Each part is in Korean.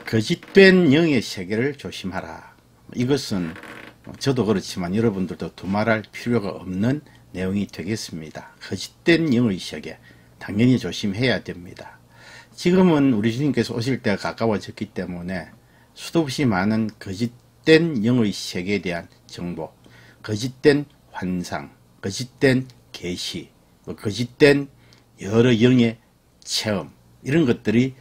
거짓된 영의 세계를 조심하라. 이것은 저도 그렇지만 여러분들도 두말할 필요가 없는 내용이 되겠습니다. 거짓된 영의 세계 당연히 조심해야 됩니다. 지금은 우리 주님께서 오실 때가 가까워졌기 때문에 수도 없이 많은 거짓된 영의 세계에 대한 정보, 거짓된 환상, 거짓된 계시, 거짓된 여러 영의 체험, 이런 것들이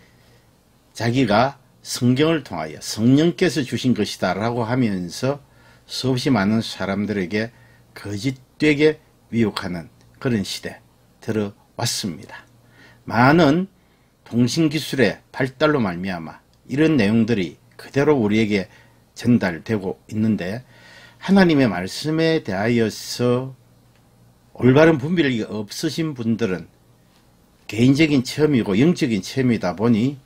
자기가 성경을 통하여 성령께서 주신 것이다 라고 하면서 수없이 많은 사람들에게 거짓되게 미혹하는 그런 시대 들어왔습니다. 많은 통신기술의 발달로 말미암아 이런 내용들이 그대로 우리에게 전달되고 있는데, 하나님의 말씀에 대하여서 올바른 분별력이 없으신 분들은 개인적인 체험이고 영적인 체험이다 보니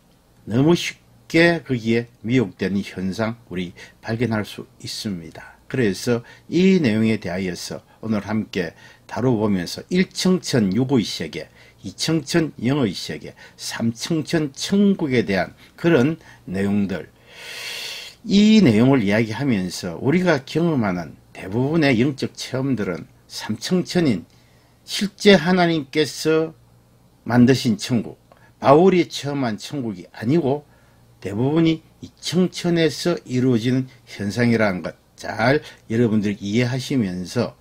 너무 쉽게 거기에 미혹되는 현상 우리 발견할 수 있습니다. 그래서 이 내용에 대하여서 오늘 함께 다뤄보면서 1청천 육의 세계, 2청천 영의 세계, 3청천 천국에 대한 그런 내용들, 이 내용을 이야기하면서 우리가 경험하는 대부분의 영적 체험들은 3청천인 실제 하나님께서 만드신 천국, 바울이 체험한 천국이 아니고 대부분이 2청천에서 이루어지는 현상이라는 것 잘 여러분들이 이해하시면서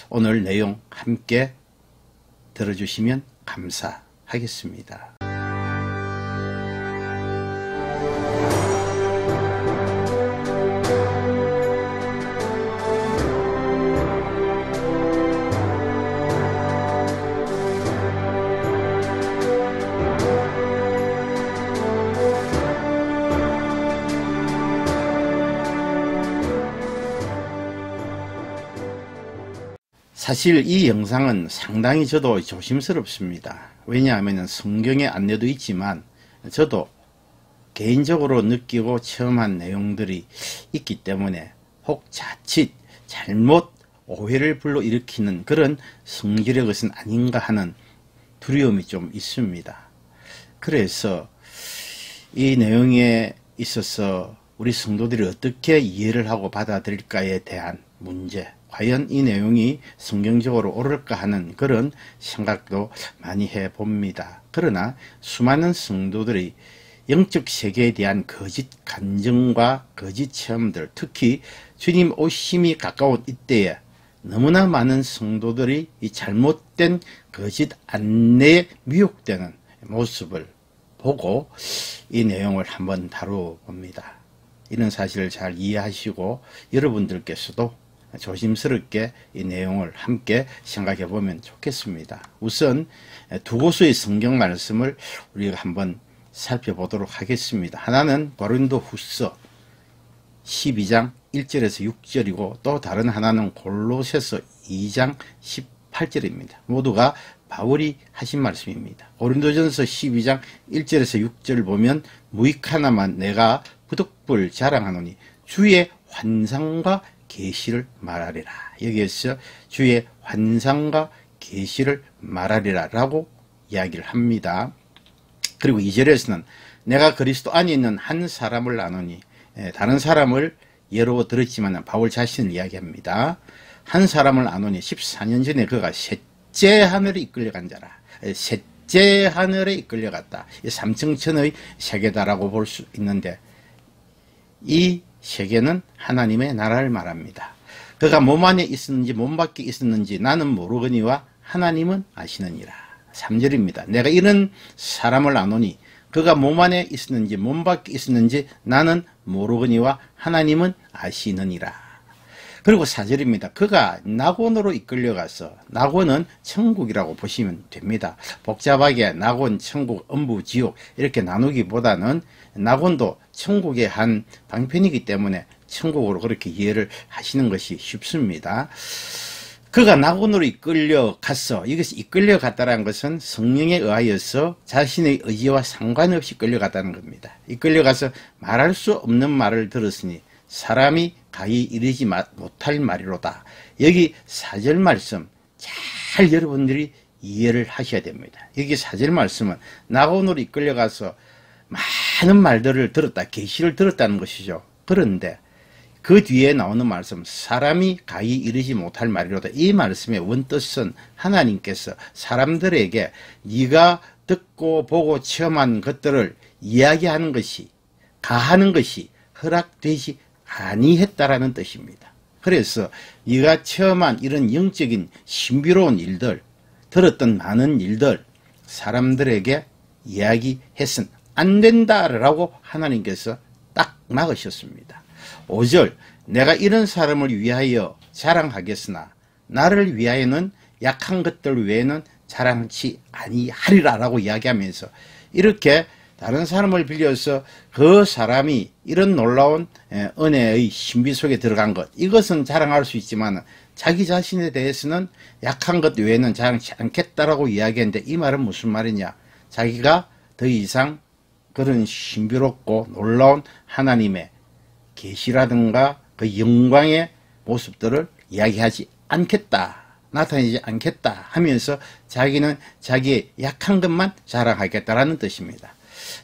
오늘 내용 함께 들어주시면 감사하겠습니다. 사실 이 영상은 상당히 저도 조심스럽습니다. 왜냐하면 성경의 안내도 있지만 저도 개인적으로 느끼고 체험한 내용들이 있기 때문에 혹 자칫 잘못 오해를 불러일으키는 그런 성질의 것은 아닌가 하는 두려움이 좀 있습니다. 그래서 이 내용에 있어서 우리 성도들이 어떻게 이해를 하고 받아들일까에 대한 문제, 과연 이 내용이 성경적으로 옳을까 하는 그런 생각도 많이 해봅니다. 그러나 수많은 성도들이 영적 세계에 대한 거짓 간증과 거짓 체험들, 특히 주님 오심이 가까운 이때에 너무나 많은 성도들이 이 잘못된 거짓 안내에 미혹되는 모습을 보고 이 내용을 한번 다뤄봅니다. 이런 사실을 잘 이해하시고 여러분들께서도 조심스럽게 이 내용을 함께 생각해 보면 좋겠습니다. 우선 두 곳의 성경 말씀을 우리가 한번 살펴보도록 하겠습니다. 하나는 고린도후서 12장 1절에서 6절이고 또 다른 하나는 골로새서 2장 18절입니다. 모두가 바울이 하신 말씀입니다. 고린도전서 12장 1절에서 6절을 보면 무익 하나만 내가 부득불 자랑하노니 주의 환상과 계시를 말하리라. 여기에서 주의 환상과 계시를 말하리라 라고 이야기를 합니다. 그리고 2절에서는 내가 그리스도 안에 있는 한 사람을 아노니, 다른 사람을 예로 들었지만 바울 자신을 이야기합니다. 한 사람을 아노니 14년 전에 그가 셋째 하늘에 이끌려간 자라. 셋째 하늘에 이끌려갔다. 이 삼청천의 세계다라고 볼 수 있는데, 이 세계는 하나님의 나라를 말합니다. 그가 몸 안에 있었는지 몸 밖에 있었는지 나는 모르거니와 하나님은 아시느니라. 3절입니다. 내가 이런 사람을 아노니 그가 몸 안에 있었는지 몸 밖에 있었는지 나는 모르거니와 하나님은 아시느니라. 그리고 4절입니다. 그가 낙원으로 이끌려가서, 낙원은 천국이라고 보시면 됩니다. 복잡하게 낙원, 천국, 음부, 지옥 이렇게 나누기보다는 낙원도 천국의 한 방편이기 때문에 천국으로 그렇게 이해를 하시는 것이 쉽습니다. 그가 낙원으로 이끌려갔어. 이것이 이끌려갔다는 것은 성령에 의하여서 자신의 의지와 상관없이 끌려갔다는 겁니다. 이끌려가서 말할 수 없는 말을 들었으니 사람이 가히 이르지 못할 말이로다. 여기 4절 말씀 잘 여러분들이 이해를 하셔야 됩니다. 여기 4절 말씀은 낙원으로 이끌려가서 많은 말들을 들었다, 계시를 들었다는 것이죠. 그런데 그 뒤에 나오는 말씀, 사람이 가히 이르지 못할 말이로다. 이 말씀의 원뜻은 하나님께서 사람들에게 네가 듣고 보고 체험한 것들을 이야기하는 것이, 가하는 것이 허락되지 아니했다라는 뜻입니다. 그래서 네가 체험한 이런 영적인 신비로운 일들, 들었던 많은 일들 사람들에게 이야기해서는 안 된다라고 하나님께서 딱 막으셨습니다. 5절, 내가 이런 사람을 위하여 자랑하겠으나 나를 위하여는 약한 것들 외에는 자랑치 아니하리라 라고 이야기하면서, 이렇게 다른 사람을 빌려서 그 사람이 이런 놀라운 은혜의 신비 속에 들어간 것, 이것은 자랑할 수 있지만 자기 자신에 대해서는 약한 것 외에는 자랑치 않겠다라고 이야기했는데, 이 말은 무슨 말이냐, 자기가 더 이상 그런 신비롭고 놀라운 하나님의 계시라든가 그 영광의 모습들을 이야기하지 않겠다, 나타내지 않겠다 하면서 자기는 자기의 약한 것만 자랑하겠다라는 뜻입니다.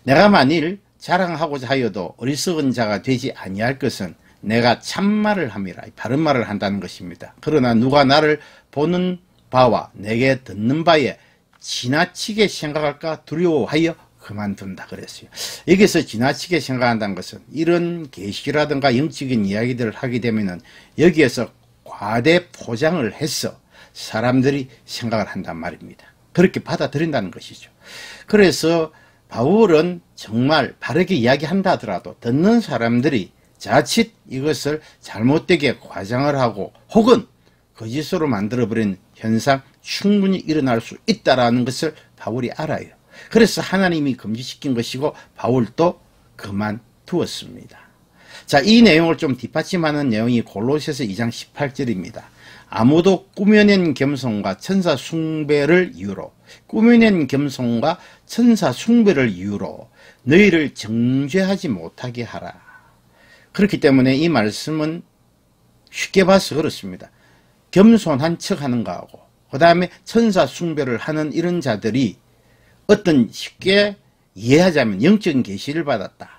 내가 만일 자랑하고자 하여도 어리석은 자가 되지 아니할 것은 내가 참말을 함이라, 바른 말을 한다는 것입니다. 그러나 누가 나를 보는 바와 내게 듣는 바에 지나치게 생각할까 두려워하여 그만둔다 그랬어요. 여기서 지나치게 생각한다는 것은 이런 계시라든가 영적인 이야기들을 하게 되면은 여기에서 과대 포장을 해서 사람들이 생각을 한단 말입니다. 그렇게 받아들인다는 것이죠. 그래서 바울은 정말 바르게 이야기한다 하더라도 듣는 사람들이 자칫 이것을 잘못되게 과장을 하고 혹은 거짓으로 만들어버린 현상 충분히 일어날 수 있다는 것을 바울이 알아요. 그래서 하나님이 금지시킨 것이고 바울도 그만두었습니다. 자, 이 내용을 좀 뒷받침하는 내용이 골로새서 2장 18절입니다. 아무도 꾸며낸 겸손과 천사 숭배를 이유로, 꾸며낸 겸손과 천사 숭배를 이유로 너희를 정죄하지 못하게 하라. 그렇기 때문에 이 말씀은 쉽게 봐서 그렇습니다. 겸손한 척하는 거하고 그 다음에 천사 숭배를 하는 이런 자들이 어떤, 쉽게 이해하자면 영적인 계시를 받았다,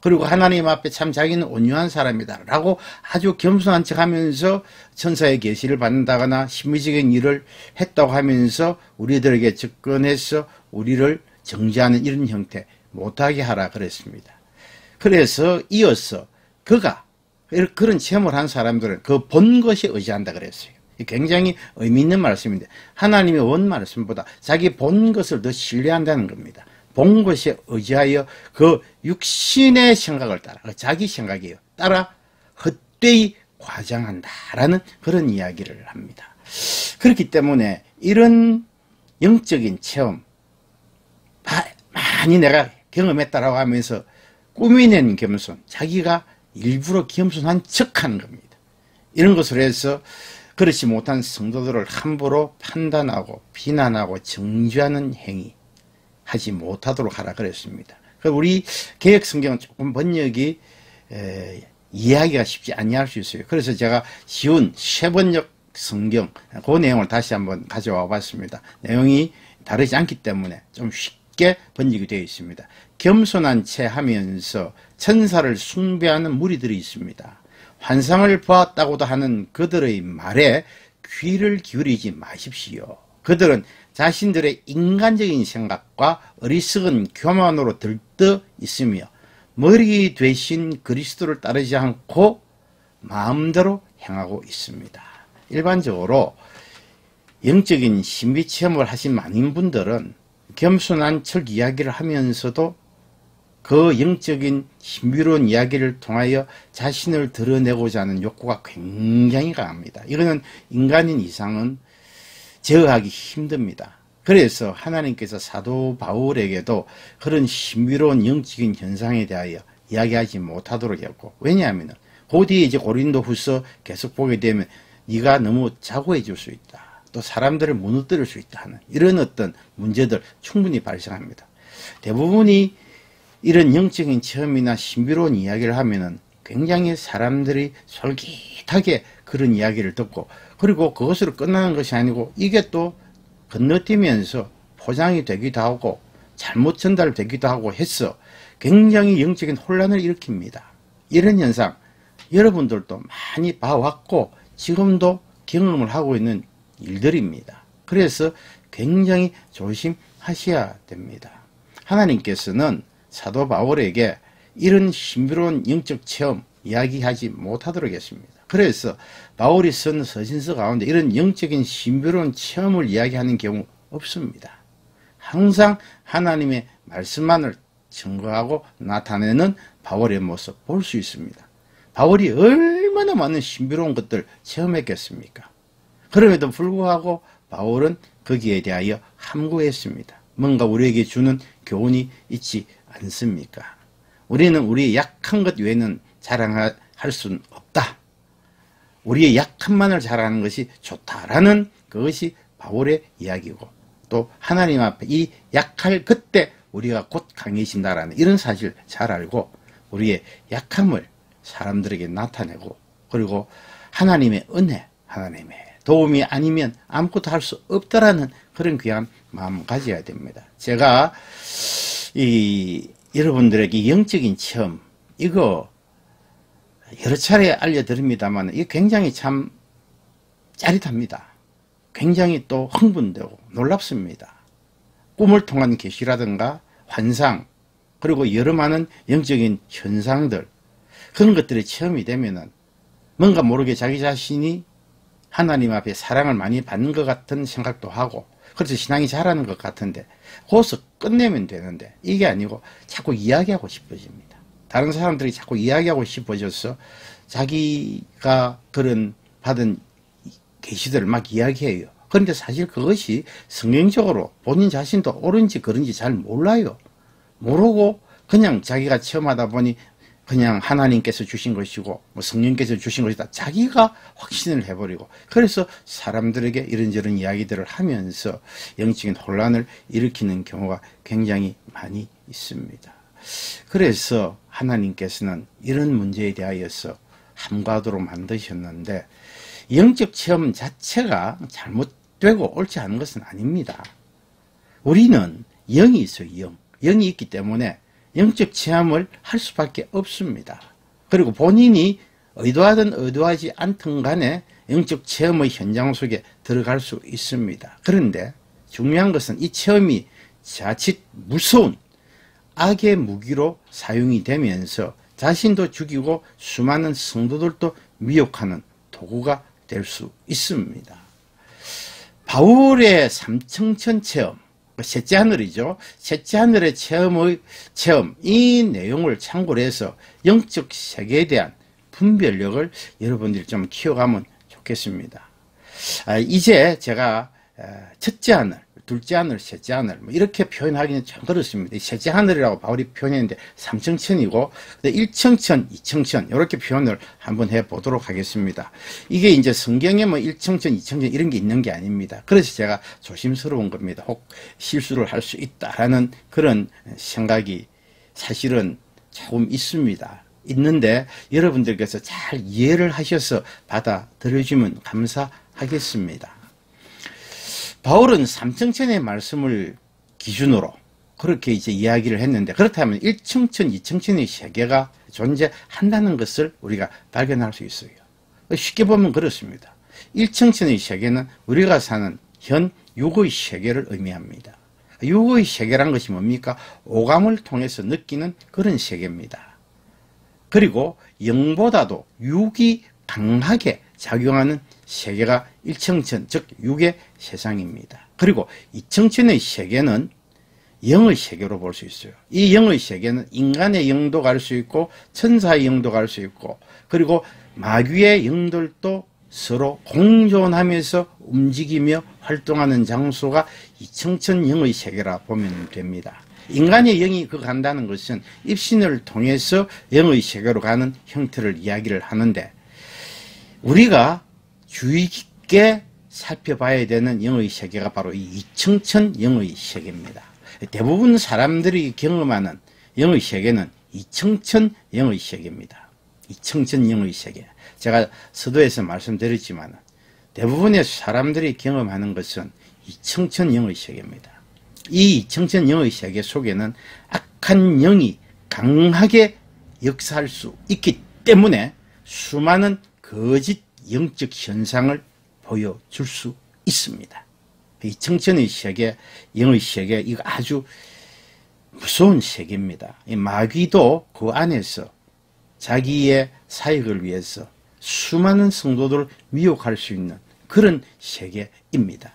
그리고 하나님 앞에 참 자기는 온유한 사람이다 라고 아주 겸손한 척 하면서 천사의 계시를 받는다거나 신비적인 일을 했다고 하면서 우리들에게 접근해서 우리를 정죄하는 이런 형태 못하게 하라 그랬습니다. 그래서 이어서 그가 그런 체험을 한 사람들은 그 본 것에 의지한다 그랬어요. 굉장히 의미 있는 말씀인데, 하나님의 원 말씀보다 자기 본 것을 더 신뢰한다는 겁니다. 본 것에 의지하여 그 육신의 생각을 따라, 자기 생각이에요, 따라 헛되이 과장한다라는 그런 이야기를 합니다. 그렇기 때문에 이런 영적인 체험 많이 내가 경험했다라고 하면서 꾸미낸 겸손, 자기가 일부러 겸손한 척하는 겁니다. 이런 것을 해서 그렇지 못한 성도들을 함부로 판단하고 비난하고 정죄하는 행위 하지 못하도록 하라 그랬습니다. 우리 개역 성경은 조금 번역이 이해하기가 쉽지 아니할 수 있어요. 그래서 제가 쉬운 쉐번역 성경 그 내용을 다시 한번 가져와 봤습니다. 내용이 다르지 않기 때문에 좀 쉽게 번역이 되어 있습니다. 겸손한 채 하면서 천사를 숭배하는 무리들이 있습니다. 환상을 보았다고도 하는 그들의 말에 귀를 기울이지 마십시오. 그들은 자신들의 인간적인 생각과 어리석은 교만으로 들떠 있으며 머리 되신 그리스도를 따르지 않고 마음대로 행하고 있습니다. 일반적으로 영적인 신비 체험을 하신 많은 분들은 겸손한 척 이야기를 하면서도 그 영적인 신비로운 이야기를 통하여 자신을 드러내고자 하는 욕구가 굉장히 강합니다. 이거는 인간인 이상은 제어하기 힘듭니다. 그래서 하나님께서 사도 바울에게도 그런 신비로운 영적인 현상에 대하여 이야기하지 못하도록 했고, 왜냐하면 그 뒤에 이제 고린도후서 계속 보게 되면 네가 너무 자고해질 수 있다, 또 사람들을 무너뜨릴 수 있다 하는 이런 어떤 문제들 충분히 발생합니다. 대부분이 이런 영적인 체험이나 신비로운 이야기를 하면은 굉장히 사람들이 솔깃하게 그런 이야기를 듣고, 그리고 그것으로 끝나는 것이 아니고 이게 또 건너뛰면서 포장이 되기도 하고 잘못 전달되기도 하고 해서 굉장히 영적인 혼란을 일으킵니다. 이런 현상 여러분들도 많이 봐왔고 지금도 경험을 하고 있는 일들입니다. 그래서 굉장히 조심하셔야 됩니다. 하나님께서는 사도 바울에게 이런 신비로운 영적 체험 이야기하지 못하도록 했습니다. 그래서 바울이 쓴 서신서 가운데 이런 영적인 신비로운 체험을 이야기하는 경우 없습니다. 항상 하나님의 말씀만을 증거하고 나타내는 바울의 모습 볼 수 있습니다. 바울이 얼마나 많은 신비로운 것들 체험했겠습니까? 그럼에도 불구하고 바울은 거기에 대하여 함구했습니다. 뭔가 우리에게 주는 교훈이 있지 않습니까? 우리는 우리의 약한 것 외에는 자랑할 수는 없다. 우리의 약함만을 자랑하는 것이 좋다라는 그것이 바울의 이야기고, 또 하나님 앞에 이 약할 그때 우리가 곧 강해진다라는 이런 사실 잘 알고 우리의 약함을 사람들에게 나타내고, 그리고 하나님의 은혜, 하나님의 도움이 아니면 아무것도 할 수 없다라는 그런 귀한 마음 가져야 됩니다. 제가 여러분들에게 영적인 체험 이거 여러 차례 알려드립니다만 이게 굉장히 참 짜릿합니다. 굉장히 또 흥분되고 놀랍습니다. 꿈을 통한 계시라든가 환상, 그리고 여러 많은 영적인 현상들, 그런 것들이 체험이 되면은 뭔가 모르게 자기 자신이 하나님 앞에 사랑을 많이 받는 것 같은 생각도 하고, 그래서 신앙이 자라는 것 같은데 거기서 끝내면 되는데 이게 아니고 자꾸 이야기하고 싶어집니다. 다른 사람들이 자꾸 이야기하고 싶어져서 자기가 그런 받은 계시들을 막 이야기해요. 그런데 사실 그것이 성경적으로 본인 자신도 옳은지 그런지 잘 몰라요. 모르고 그냥 자기가 체험하다 보니 그냥 하나님께서 주신 것이고 뭐 성령께서 주신 것이다, 자기가 확신을 해버리고, 그래서 사람들에게 이런저런 이야기들을 하면서 영적인 혼란을 일으키는 경우가 굉장히 많이 있습니다. 그래서 하나님께서는 이런 문제에 대하여서 함구하도록 만드셨는데, 영적 체험 자체가 잘못되고 옳지 않은 것은 아닙니다. 우리는 영이 있어요. 영이 있기 때문에 영적 체험을 할 수밖에 없습니다. 그리고 본인이 의도하든 의도하지 않든 간에 영적 체험의 현장 속에 들어갈 수 있습니다. 그런데 중요한 것은 이 체험이 자칫 무서운 악의 무기로 사용이 되면서 자신도 죽이고 수많은 성도들도 미혹하는 도구가 될 수 있습니다. 바울의 삼층천 체험, 셋째 하늘이죠. 셋째 하늘의 체험, 이 내용을 참고로 해서 영적 세계에 대한 분별력을 여러분들이 좀 키워가면 좋겠습니다. 이제 제가 첫째 하늘, 둘째 하늘, 셋째 하늘 뭐 이렇게 표현하기는 좀 그렇습니다. 셋째 하늘이라고 바울이 표현했는데 삼층천이고 1청천, 2청천 이렇게 표현을 한번 해보도록 하겠습니다. 이게 이제 성경에 뭐 1청천, 2청천 이런 게 있는 게 아닙니다. 그래서 제가 조심스러운 겁니다. 혹 실수를 할 수 있다라는 그런 생각이 사실은 조금 있습니다. 있는데 여러분들께서 잘 이해를 하셔서 받아들여주면 감사하겠습니다. 바울은 삼청천의 말씀을 기준으로 그렇게 이제 이야기를 했는데, 그렇다면 1청천, 2청천의 세계가 존재한다는 것을 우리가 발견할 수 있어요. 쉽게 보면 그렇습니다. 1청천의 세계는 우리가 사는 현 육의 세계를 의미합니다. 육의 세계란 것이 뭡니까? 오감을 통해서 느끼는 그런 세계입니다. 그리고 영보다도 육이 강하게 작용하는 세계가 1청천, 즉 육의 세상입니다. 그리고 2청천의 세계는 영의 세계로 볼 수 있어요. 이 영의 세계는 인간의 영도 갈 수 있고 천사의 영도 갈 수 있고, 그리고 마귀의 영들도 서로 공존하면서 움직이며 활동하는 장소가 2청천 영의 세계라 보면 됩니다. 인간의 영이 간다는 것은 입신을 통해서 영의 세계로 가는 형태를 이야기를 하는데, 우리가 주의 깊게 살펴봐야 되는 영의 세계가 바로 이 2청천 영의 세계입니다. 대부분 사람들이 경험하는 영의 세계는 2청천 영의 세계입니다. 2청천 영의 세계. 제가 서두에서 말씀드렸지만 대부분의 사람들이 경험하는 것은 2청천 영의 세계입니다. 이 2청천 영의 세계 속에는 악한 영이 강하게 역사할 수 있기 때문에 수많은 거짓 영적 현상을 보여줄 수 있습니다. 이 청천의 세계, 영의 세계, 이거 아주 무서운 세계입니다. 이 마귀도 그 안에서 자기의 사역을 위해서 수많은 성도들을 미혹할 수 있는 그런 세계입니다.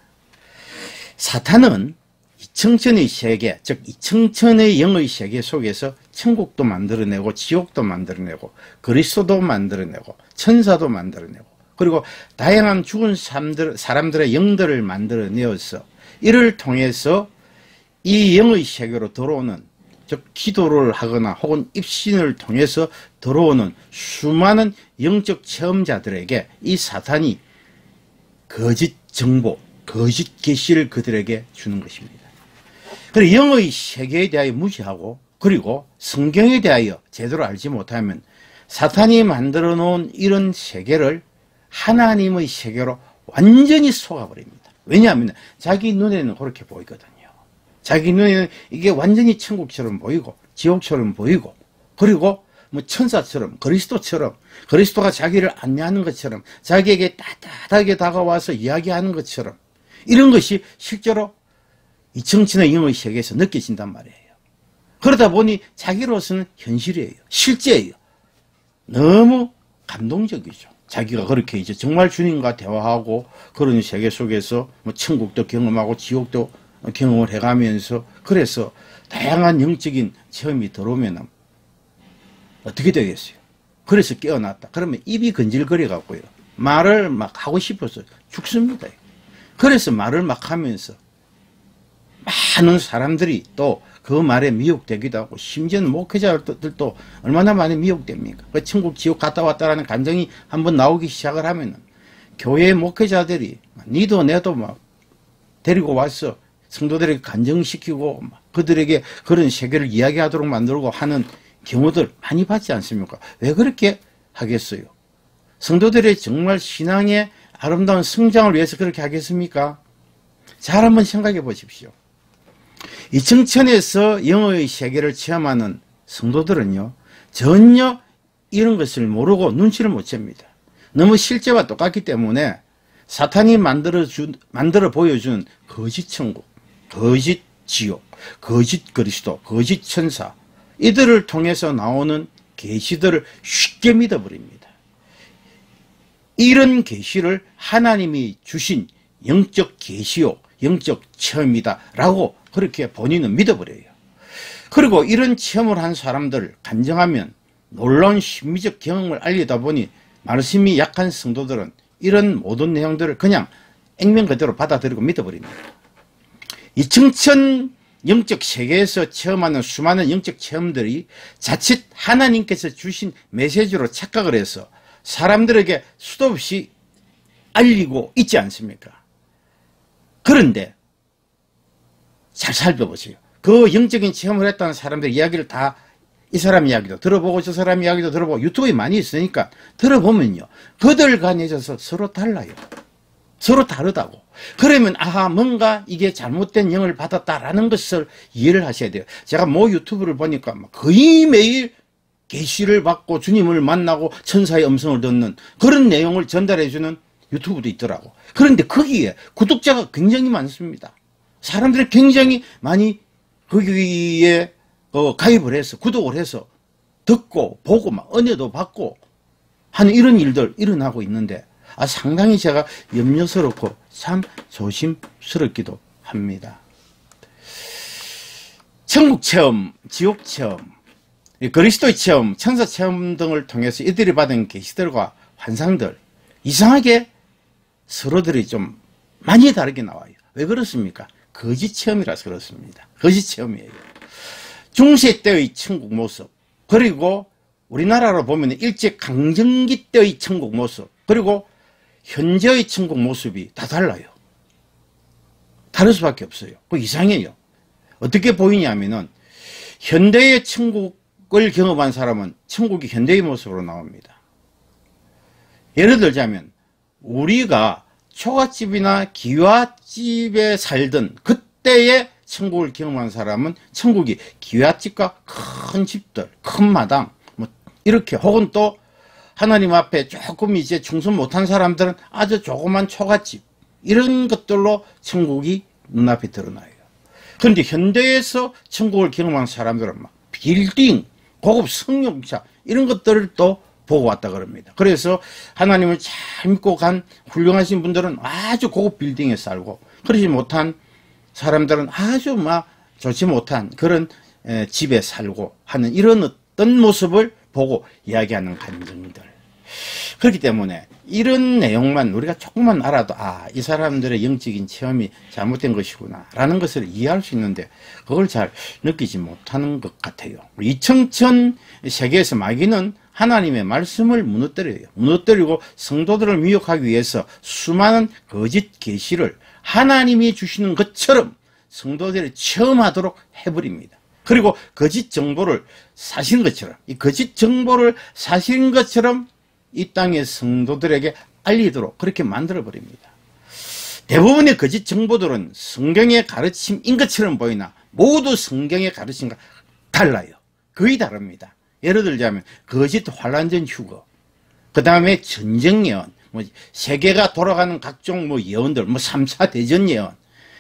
사탄은 이 청천의 세계, 즉 이 청천의 영의 세계 속에서 천국도 만들어내고 지옥도 만들어내고 그리스도도 만들어내고 천사도 만들어내고 그리고 다양한 죽은 사람들의 영들을 만들어내어서 이를 통해서 이 영의 세계로 들어오는, 즉 기도를 하거나 혹은 입신을 통해서 들어오는 수많은 영적 체험자들에게 이 사탄이 거짓 정보, 거짓 계시를 그들에게 주는 것입니다. 그리고 영의 세계에 대하여 무시하고 그리고 성경에 대하여 제대로 알지 못하면 사탄이 만들어 놓은 이런 세계를 하나님의 세계로 완전히 속아버립니다. 왜냐하면 자기 눈에는 그렇게 보이거든요. 자기 눈에는 이게 완전히 천국처럼 보이고 지옥처럼 보이고 그리고 뭐 천사처럼 그리스도처럼 그리스도가 자기를 안내하는 것처럼 자기에게 따뜻하게 다가와서 이야기하는 것처럼 이런 것이 실제로 이 청천의 영의 세계에서 느껴진단 말이에요. 그러다 보니 자기로서는 현실이에요. 실제예요. 너무 감동적이죠. 자기가 그렇게 이제 정말 주님과 대화하고 그런 세계 속에서 뭐 천국도 경험하고 지옥도 경험을 해가면서 그래서 다양한 영적인 체험이 들어오면 어떻게 되겠어요? 그래서 깨어났다. 그러면 입이 건질거려 갖고요. 말을 막 하고 싶어서 죽습니다. 그래서 말을 막 하면서 많은 사람들이 또 그 말에 미혹되기도 하고 심지어는 목회자들도 얼마나 많이 미혹됩니까? 그 천국 지옥 갔다 왔다라는 감정이 한번 나오기 시작을 하면은 교회 목회자들이 니도 내도 막 데리고 와서 성도들에게 간증시키고 그들에게 그런 세계를 이야기하도록 만들고 하는 경우들 많이 봤지 않습니까? 왜 그렇게 하겠어요? 성도들의 정말 신앙의 아름다운 성장을 위해서 그렇게 하겠습니까? 잘 한번 생각해 보십시오. 이 청천에서 영의 세계를 체험하는 성도들은요, 전혀 이런 것을 모르고 눈치를 못 챕니다. 너무 실제와 똑같기 때문에 사탄이 만들어 보여준 거짓 천국, 거짓 지옥, 거짓 그리스도, 거짓 천사, 이들을 통해서 나오는 계시들을 쉽게 믿어버립니다. 이런 계시를 하나님이 주신 영적 계시요, 영적 체험이다 라고 그렇게 본인은 믿어버려요. 그리고 이런 체험을 한 사람들 간증하면 놀라운 심리적 경험을 알리다 보니 말씀이 약한 성도들은 이런 모든 내용들을 그냥 액면 그대로 받아들이고 믿어버립니다. 이 청천 영적 세계에서 체험하는 수많은 영적 체험들이 자칫 하나님께서 주신 메시지로 착각을 해서 사람들에게 수도 없이 알리고 있지 않습니까? 그런데 잘 살펴보세요. 그 영적인 체험을 했다는 사람들 이야기를 다 이 사람 이야기도 들어보고 저 사람 이야기도 들어보고 유튜브에 많이 있으니까 들어보면요. 그들 간에 있어서 서로 달라요. 서로 다르다고. 그러면 아하 뭔가 이게 잘못된 영을 받았다라는 것을 이해를 하셔야 돼요. 제가 모 유튜브를 보니까 거의 매일 계시를 받고 주님을 만나고 천사의 음성을 듣는 그런 내용을 전달해주는 유튜브도 있더라고. 그런데 거기에 구독자가 굉장히 많습니다. 사람들이 굉장히 많이 거기에 가입을 해서 구독을 해서 듣고 보고 막 은혜도 받고 하는 이런 일들 일어나고 있는데 상당히 제가 염려스럽고 참 조심스럽기도 합니다. 천국 체험, 지옥 체험, 그리스도의 체험, 천사 체험 등을 통해서 이들이 받은 계시들과 환상들 이상하게 서로들이 좀 많이 다르게 나와요. 왜 그렇습니까? 거짓 체험이라서 그렇습니다. 거짓 체험이에요. 중세 때의 천국 모습, 그리고 우리나라로 보면 일제강점기 때의 천국 모습, 그리고 현재의 천국 모습이 다 달라요. 다를 수밖에 없어요. 그 이상해요. 어떻게 보이냐면은 현대의 천국을 경험한 사람은 천국이 현대의 모습으로 나옵니다. 예를 들자면 우리가 초가집이나 기와집에 살던 그때의 천국을 경험한 사람은 천국이 기와집과 큰 집들, 큰 마당, 뭐 이렇게, 혹은 또 하나님 앞에 조금 이제 충성 못한 사람들은 아주 조그만 초가집, 이런 것들로 천국이 눈앞에 드러나요. 그런데 현대에서 천국을 경험한 사람들은 막 빌딩, 고급 승용차 이런 것들을 또 보고 왔다 그럽니다. 그래서 하나님을 잘 믿고 간 훌륭하신 분들은 아주 고급 빌딩에 살고, 그러지 못한 사람들은 아주 막 좋지 못한 그런 집에 살고 하는 이런 어떤 모습을 보고 이야기하는 간증들. 그렇기 때문에 이런 내용만 우리가 조금만 알아도 이 사람들의 영적인 체험이 잘못된 것이구나 라는 것을 이해할 수 있는데, 그걸 잘 느끼지 못하는 것 같아요. 2000년 세계에서 마귀는 하나님의 말씀을 무너뜨려요. 무너뜨리고 성도들을 미혹하기 위해서 수많은 거짓 계시를 하나님이 주시는 것처럼 성도들이 체험하도록 해버립니다. 그리고 거짓 정보를 사실인 것처럼, 이 거짓 정보를 사실인 것처럼 이 땅의 성도들에게 알리도록 그렇게 만들어버립니다. 대부분의 거짓 정보들은 성경의 가르침인 것처럼 보이나 모두 성경의 가르침과 달라요. 거의 다릅니다. 예를 들자면 거짓 환란전 휴거, 그 다음에 전쟁 예언, 세계가 돌아가는 각종 예언들, 3차 대전 예언,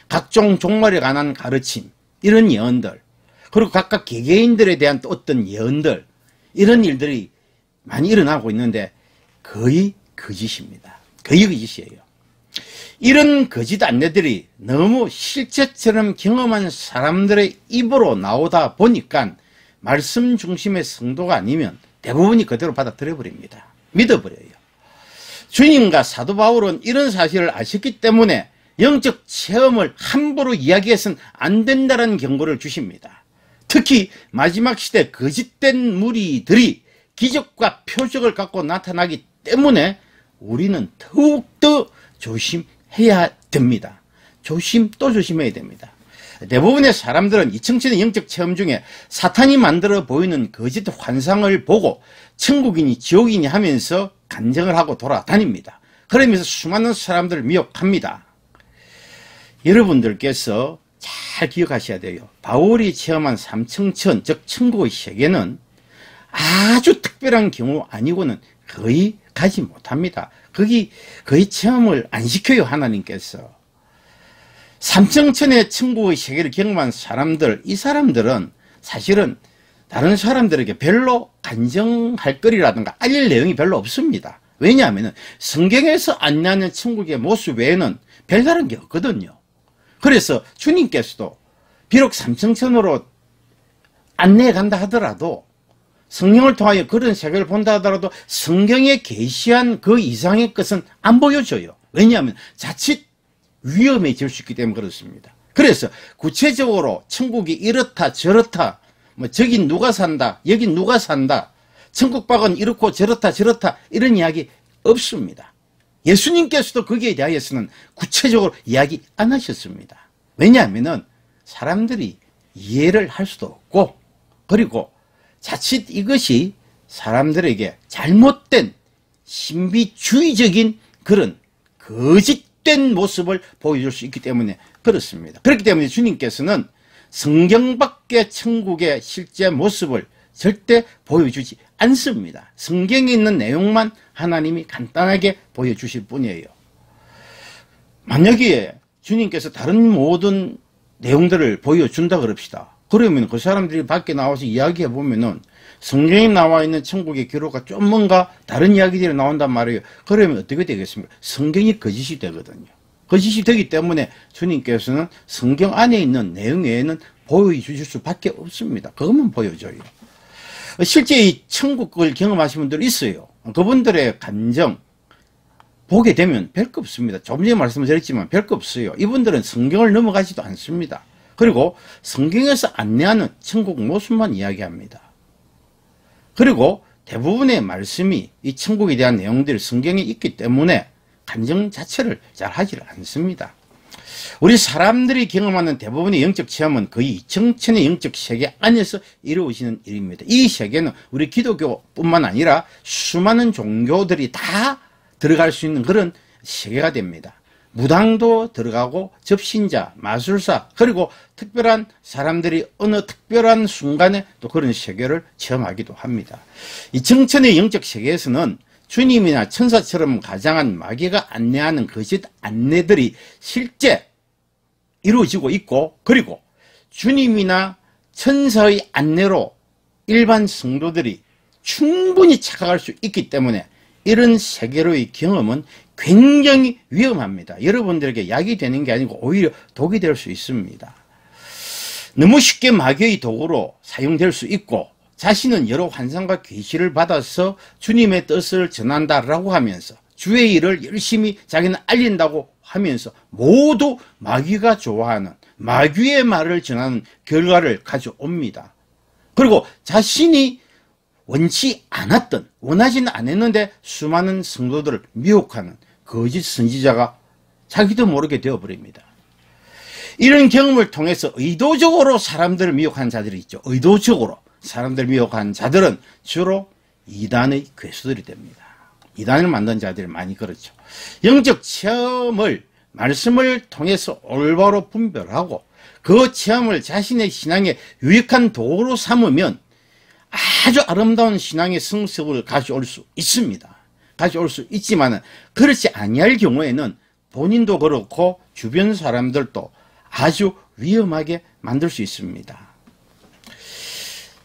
각종 종말에 관한 가르침, 이런 예언들, 그리고 각각 개개인들에 대한 또 어떤 예언들, 이런 일들이 많이 일어나고 있는데 거의 거짓입니다. 거의 거짓이에요. 이런 거짓 안내들이 너무 실제처럼 경험한 사람들의 입으로 나오다 보니까 말씀 중심의 성도가 아니면 대부분이 그대로 받아들여 버립니다. 믿어버려요. 주님과 사도 바울은 이런 사실을 아셨기 때문에 영적 체험을 함부로 이야기해서는 안 된다는 경고를 주십니다. 특히 마지막 시대 거짓된 무리들이 기적과 표적을 갖고 나타나기 때문에 우리는 더욱더 조심해야 됩니다. 또 조심해야 됩니다. 대부분의 사람들은 2000년의 영적 체험 중에 사탄이 만들어 보이는 거짓 환상을 보고 천국이니 지옥이니 하면서 간증을 하고 돌아다닙니다. 그러면서 수많은 사람들을 미혹합니다. 여러분들께서 잘 기억하셔야 돼요. 바울이 체험한 삼층천, 즉 천국의 세계는 아주 특별한 경우 아니고는 거의 가지 못합니다. 거기 거의 체험을 안 시켜요, 하나님께서. 삼층천의 천국의 세계를 경험한 사람들, 이 사람들은 사실은 다른 사람들에게 별로 간증할 거리라든가 알릴 내용이 별로 없습니다. 왜냐하면 성경에서 안내하는 천국의 모습 외에는 별다른 게 없거든요. 그래서 주님께서도 비록 삼층천으로 안내해 간다 하더라도, 성령을 통하여 그런 세계를 본다 하더라도 성경에 계시한 그 이상의 것은 안 보여줘요. 왜냐하면 자칫 위험해질 수 있기 때문에 그렇습니다. 그래서 구체적으로 천국이 이렇다 저렇다, 저긴 누가 산다, 여긴 누가 산다, 천국밖은 이렇고 저렇다 이런 이야기 없습니다. 예수님께서도 거기에 대하여서는 구체적으로 이야기 안 하셨습니다. 왜냐하면 사람들이 이해를 할 수도 없고, 그리고 자칫 이것이 사람들에게 잘못된 신비주의적인 그런 거짓된 모습을 보여줄 수 있기 때문에 그렇습니다. 그렇기 때문에 주님께서는 성경 밖의 천국의 실제 모습을 절대 보여주지 않습니다. 성경에 있는 내용만 하나님이 간단하게 보여주실 뿐이에요. 만약에 주님께서 다른 모든 내용들을 보여준다 그럽시다. 그러면 그 사람들이 밖에 나와서 이야기해 보면은 성경에 나와 있는 천국의 기록과 좀 뭔가 다른 이야기들이 나온단 말이에요. 그러면 어떻게 되겠습니까? 성경이 거짓이 되거든요. 거짓이 되기 때문에 주님께서는 성경 안에 있는 내용 외에는 보여주실 수밖에 없습니다. 그것만 보여줘요. 실제 이 천국을 경험하신 분들이 있어요. 그분들의 감정 보게 되면 별거 없습니다. 조금 전에 말씀드렸지만 별거 없어요. 이분들은 성경을 넘어가지도 않습니다. 그리고 성경에서 안내하는 천국 모습만 이야기합니다. 그리고 대부분의 말씀이 이 천국에 대한 내용들이 성경에 있기 때문에 간증 자체를 잘 하지 않습니다. 우리 사람들이 경험하는 대부분의 영적 체험은 거의 2000년의 영적 세계 안에서 이루어지는 일입니다. 이 세계는 우리 기독교뿐만 아니라 수많은 종교들이 다 들어갈 수 있는 그런 세계가 됩니다. 무당도 들어가고 접신자, 마술사, 그리고 특별한 사람들이 어느 특별한 순간에 또 그런 세계를 체험하기도 합니다. 이 정천의 영적 세계에서는 주님이나 천사처럼 가장한 마귀가 안내하는 거짓 안내들이 실제 이루어지고 있고, 그리고 주님이나 천사의 안내로 일반 성도들이 충분히 착각할 수 있기 때문에 이런 세계로의 경험은 굉장히 위험합니다. 여러분들에게 약이 되는 게 아니고 오히려 독이 될 수 있습니다. 너무 쉽게 마귀의 도구로 사용될 수 있고, 자신은 여러 환상과 계시를 받아서 주님의 뜻을 전한다라고 하면서 주의 일을 열심히 자기는 알린다고 하면서 모두 마귀가 좋아하는 마귀의 말을 전하는 결과를 가져옵니다. 그리고 자신이 원치 않았던, 원하지는 않았는데 수많은 성도들을 미혹하는 거짓 선지자가 자기도 모르게 되어버립니다. 이런 경험을 통해서 의도적으로 사람들을 미혹한 자들이 있죠. 의도적으로 사람들을 미혹한 자들은 주로 이단의 괴수들이 됩니다. 이단을 만든 자들이 많이 그렇죠. 영적 체험을 말씀을 통해서 올바로 분별하고 그 체험을 자신의 신앙에 유익한 도구로 삼으면 아주 아름다운 신앙의 성숙을 가져올 수 있습니다. 가져올 수 있지만 그렇지 아니할 경우에는 본인도 그렇고 주변 사람들도 아주 위험하게 만들 수 있습니다.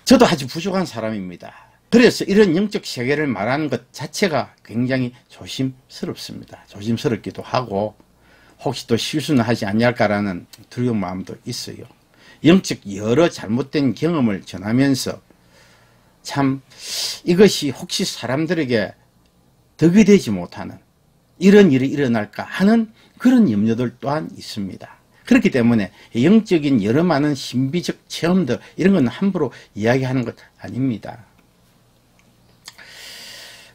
저도 아주 부족한 사람입니다. 그래서 이런 영적 세계를 말하는 것 자체가 굉장히 조심스럽습니다. 조심스럽기도 하고 혹시 또 실수는 하지 않을까라는 두려운 마음도 있어요. 영적 여러 잘못된 경험을 전하면서 참 이것이 혹시 사람들에게 덕이 되지 못하는 이런 일이 일어날까 하는 그런 염려들 또한 있습니다. 그렇기 때문에 영적인 여러 많은 신비적 체험들 이런 건 함부로 이야기하는 것 아닙니다.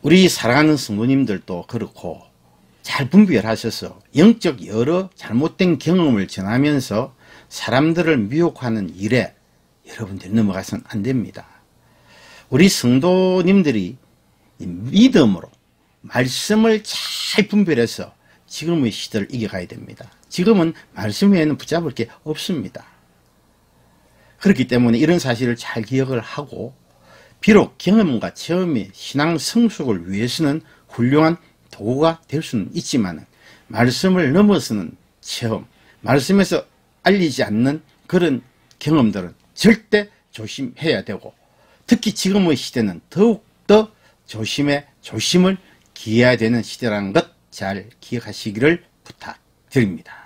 우리 사랑하는 성도님들도 그렇고 잘 분별하셔서 영적 여러 잘못된 경험을 전하면서 사람들을 미혹하는 일에 여러분들이 넘어가서는 안 됩니다. 우리 성도님들이 믿음으로 말씀을 잘 분별해서 지금의 시대를 이겨가야 됩니다. 지금은 말씀 외에는 붙잡을 게 없습니다. 그렇기 때문에 이런 사실을 잘 기억을 하고 비록 경험과 체험이 신앙 성숙을 위해서는 훌륭한 도구가 될 수는 있지만 말씀을 넘어서는 체험, 말씀에서 알리지 않는 그런 경험들은 절대 조심해야 되고 특히 지금의 시대는 더욱더 조심을 기해야 되는 시대라는 것 잘 기억하시기를 부탁드립니다.